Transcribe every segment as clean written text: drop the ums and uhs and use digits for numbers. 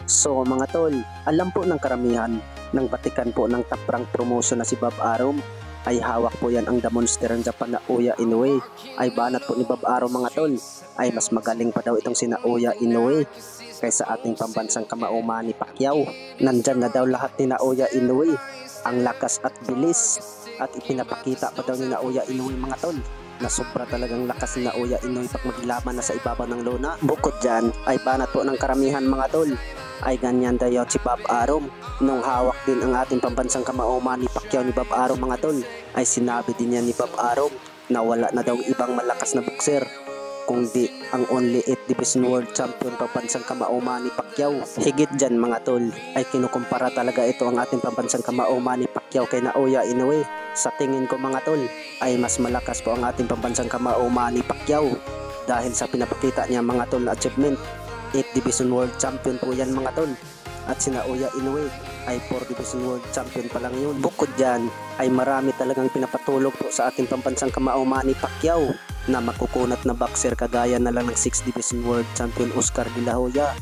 So mga tol, alam po ng karamihan ng batikan po ng top rank promotion na si Bob Arum ay hawak po yan ang The Monster ng Japan na Naoya Inoue. Ay banat po ni Bob Arum mga tol ay mas magaling pa daw itong si Naoya Inoue kaysa ating pambansang kamao Manny Pacquiao. Nandyan na daw lahat ni Naoya Inoue, ang lakas at bilis, at ipinapakita pa daw ni Naoya Inoue mga tol na sobra talagang lakas ni Naoya Inoue pag maglaban na sa ibabaw ng lona. Bukod dyan ay banat po ng karamihan mga tol ay ganyan daw si Bob Arum. Nung hawak din ang ating pambansang kamao Manny Pacquiao ni Bob Arum mga tol ay sinabi din niya ni Bob Arum na wala na daw ibang malakas na boxer kundi ang only 8 Division World Champion pambansang kamao Manny Pacquiao. Higit dyan mga tol ay kinukumpara talaga ito ang ating pambansang kamao Manny Pacquiao kay Naoya Inoue. Sa tingin ko mga tol ay mas malakas po ang ating pambansang kamao Manny Pacquiao dahil sa pinapakita niya mga tol na achievement. 8 Division World Champion po yan mga tol, at si Naoya Inoue ay 4 Division World Champion pa lang yun. Bukod dyan ay marami talagang pinapatulog po sa ating pambansang kamao Manny Pacquiao na makukunat na boxer kagaya na lang ng 6 Division World Champion Oscar De La Hoya,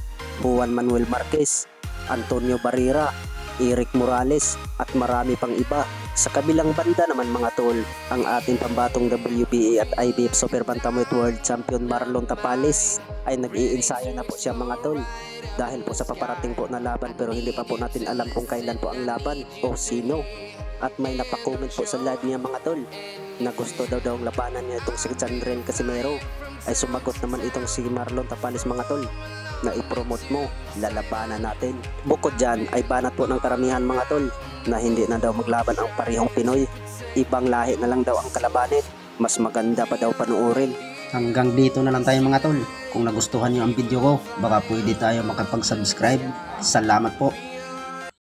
Juan Manuel Marquez, Antonio Barrera, Eric Morales at marami pang iba. Sa kabilang banda naman mga tol, ang ating pambatong WBA at IBF Super Bantamweight World Champion Marlon Tapales ay nag-iinsayo na po siya mga tol dahil po sa paparating po na laban, pero hindi pa po natin alam kung kailan po ang laban o sino. At may napakomment po sa live niya mga tol na gusto daw ang labanan niya itong si Janren Casimero. Ay sumagot naman itong si Marlon Tapales mga tol na i-promote mo, lalabanan natin. Bukod dyan ay banat po ng karamihan mga tol na hindi na daw maglaban ang parehong Pinoy, ibang lahi na lang daw ang kalabanin, mas maganda pa daw panuorin. Hanggang dito na lang tayo mga tol. Kung nagustuhan nyo ang video ko, baka pwede tayo makapag-subscribe. Salamat po.